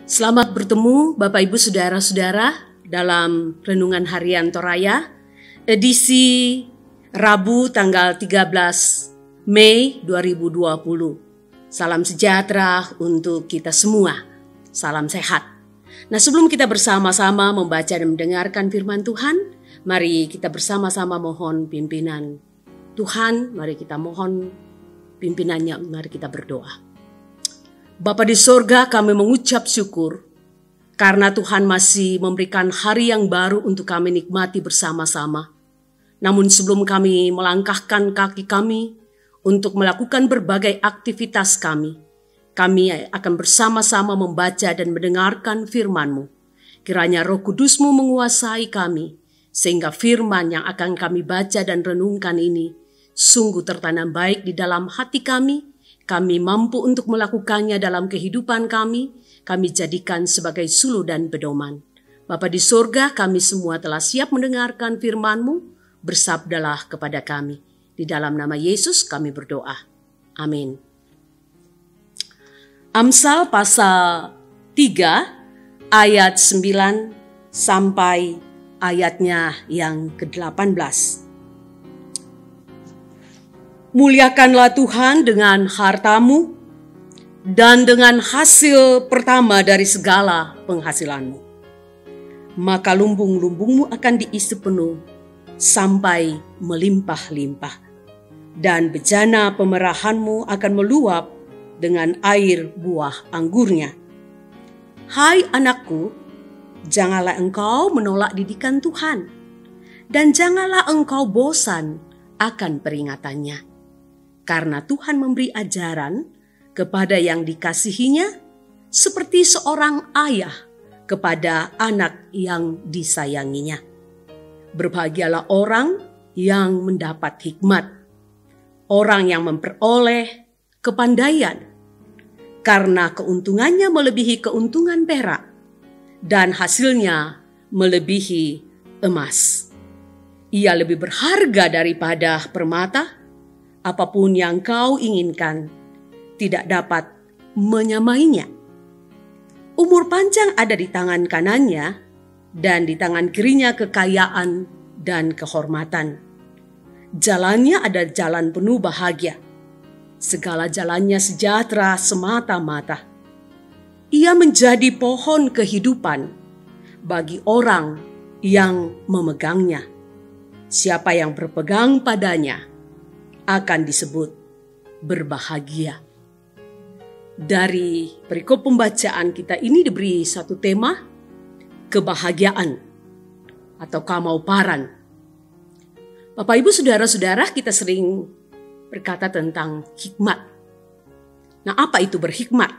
Selamat bertemu Bapak Ibu Saudara-saudara dalam Renungan Harian Toraya edisi Rabu tanggal 13 Mei 2020. Salam sejahtera untuk kita semua. Salam sehat. Nah, sebelum kita bersama-sama membaca dan mendengarkan firman Tuhan, mari kita bersama-sama mohon pimpinan Tuhan. Mari kita mohon pimpinannya, mari kita berdoa. Bapa di sorga, kami mengucap syukur karena Tuhan masih memberikan hari yang baru untuk kami nikmati bersama-sama. Namun sebelum kami melangkahkan kaki kami untuk melakukan berbagai aktivitas kami akan bersama-sama membaca dan mendengarkan firman-Mu. Kiranya Roh Kudus-Mu menguasai kami, sehingga firman yang akan kami baca dan renungkan ini sungguh tertanam baik di dalam hati kami. Kami mampu untuk melakukannya dalam kehidupan kami jadikan sebagai suluh dan pedoman. Bapa di sorga, kami semua telah siap mendengarkan firman-Mu, bersabdalah kepada kami. Di dalam nama Yesus kami berdoa. Amin. Amsal pasal 3 ayat 9 sampai ayatnya yang ke-18. Muliakanlah Tuhan dengan hartamu dan dengan hasil pertama dari segala penghasilanmu. Maka lumbung-lumbungmu akan diisi penuh sampai melimpah-limpah. Dan bejana pemerahanmu akan meluap dengan air buah anggurnya. Hai anakku, janganlah engkau menolak didikan Tuhan, dan janganlah engkau bosan akan peringatannya. Karena Tuhan memberi ajaran kepada yang dikasihinya seperti seorang ayah kepada anak yang disayanginya. Berbahagialah orang yang mendapat hikmat, orang yang memperoleh kepandaian, karena keuntungannya melebihi keuntungan perak dan hasilnya melebihi emas. Ia lebih berharga daripada permata. Apapun yang kau inginkan tidak dapat menyamainya. Umur panjang ada di tangan kanannya, dan di tangan kirinya kekayaan dan kehormatan. Jalannya ada jalan penuh bahagia. Segala jalannya sejahtera semata-mata. Ia menjadi pohon kehidupan bagi orang yang memegangnya. Siapa yang berpegang padanya akan disebut berbahagia. Dari perikop pembacaan kita ini diberi satu tema, kebahagiaan atau kamauparan. Bapak Ibu Saudara-saudara, kita sering berkata tentang hikmat. Nah, apa itu berhikmat?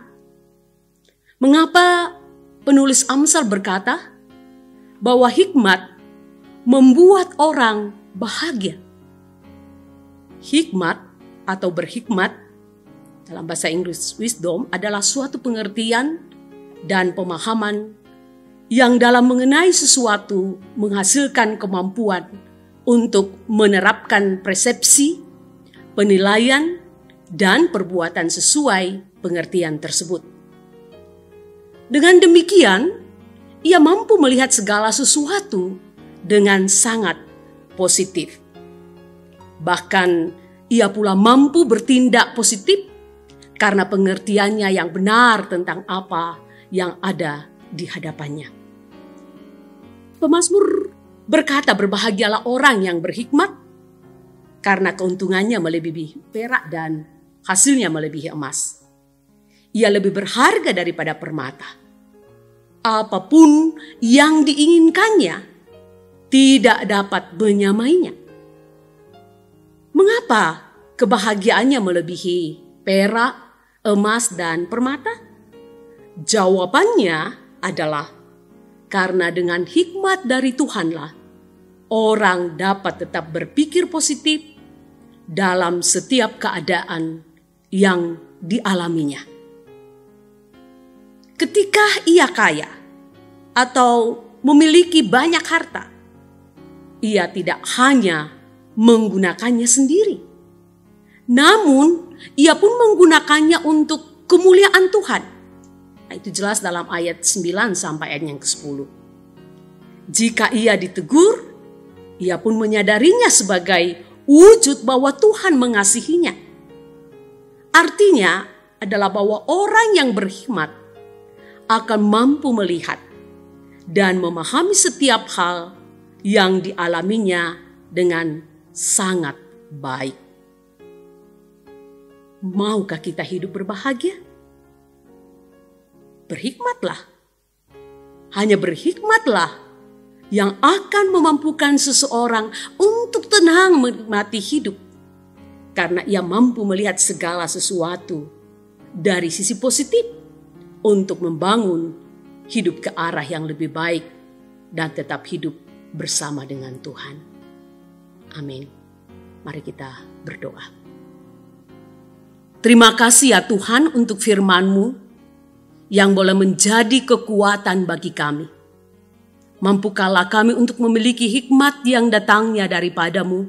Mengapa penulis Amsal berkata bahwa hikmat membuat orang bahagia? Hikmat atau berhikmat dalam bahasa Inggris wisdom adalah suatu pengertian dan pemahaman yang dalam mengenai sesuatu menghasilkan kemampuan untuk menerapkan persepsi, penilaian, dan perbuatan sesuai pengertian tersebut. Dengan demikian, ia mampu melihat segala sesuatu dengan sangat positif. Bahkan ia pula mampu bertindak positif karena pengertiannya yang benar tentang apa yang ada di hadapannya. Pemazmur berkata, berbahagialah orang yang berhikmat karena keuntungannya melebihi perak dan hasilnya melebihi emas. Ia lebih berharga daripada permata. Apapun yang diinginkannya tidak dapat menyamainya. Mengapa kebahagiaannya melebihi perak, emas, dan permata? Jawabannya adalah karena dengan hikmat dari Tuhanlah orang dapat tetap berpikir positif dalam setiap keadaan yang dialaminya. Ketika ia kaya atau memiliki banyak harta, ia tidak hanya menggunakannya sendiri, namun ia pun menggunakannya untuk kemuliaan Tuhan. Itu jelas dalam ayat 9 sampai ayat yang ke-10. Jika ia ditegur, ia pun menyadarinya sebagai wujud bahwa Tuhan mengasihinya. Artinya adalah bahwa orang yang berhikmat akan mampu melihat dan memahami setiap hal yang dialaminya dengan sangat baik. Maukah kita hidup berbahagia? Berhikmatlah. Hanya berhikmatlah yang akan memampukan seseorang untuk tenang menikmati hidup. Karena ia mampu melihat segala sesuatu dari sisi positif untuk membangun hidup ke arah yang lebih baik dan tetap hidup bersama dengan Tuhan. Amin. Mari kita berdoa. Terima kasih ya Tuhan untuk firman-Mu yang boleh menjadi kekuatan bagi kami. Mampukanlah kami untuk memiliki hikmat yang datangnya daripada-Mu,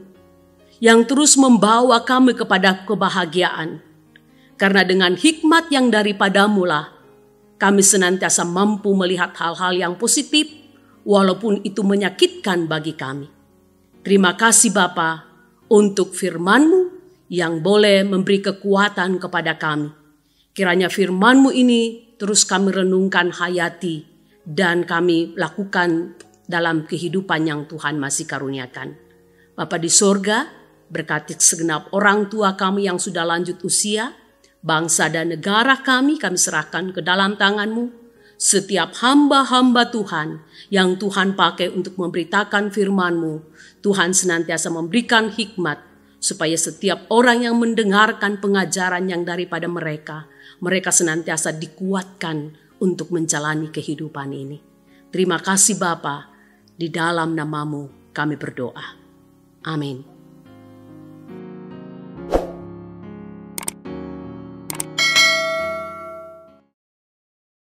yang terus membawa kami kepada kebahagiaan. Karena dengan hikmat yang daripada-Mu lah, kami senantiasa mampu melihat hal-hal yang positif, walaupun itu menyakitkan bagi kami. Terima kasih Bapa untuk firman-Mu yang boleh memberi kekuatan kepada kami. Kiranya firman-Mu ini terus kami renungkan, hayati, dan kami lakukan dalam kehidupan yang Tuhan masih karuniakan. Bapa di sorga, berkati segenap orang tua kami yang sudah lanjut usia, bangsa dan negara kami serahkan ke dalam tangan-Mu. Setiap hamba-hamba Tuhan yang Tuhan pakai untuk memberitakan firman-Mu, Tuhan senantiasa memberikan hikmat, supaya setiap orang yang mendengarkan pengajaran yang daripada mereka senantiasa dikuatkan untuk menjalani kehidupan ini. Terima kasih Bapa, di dalam nama-Mu kami berdoa. Amin.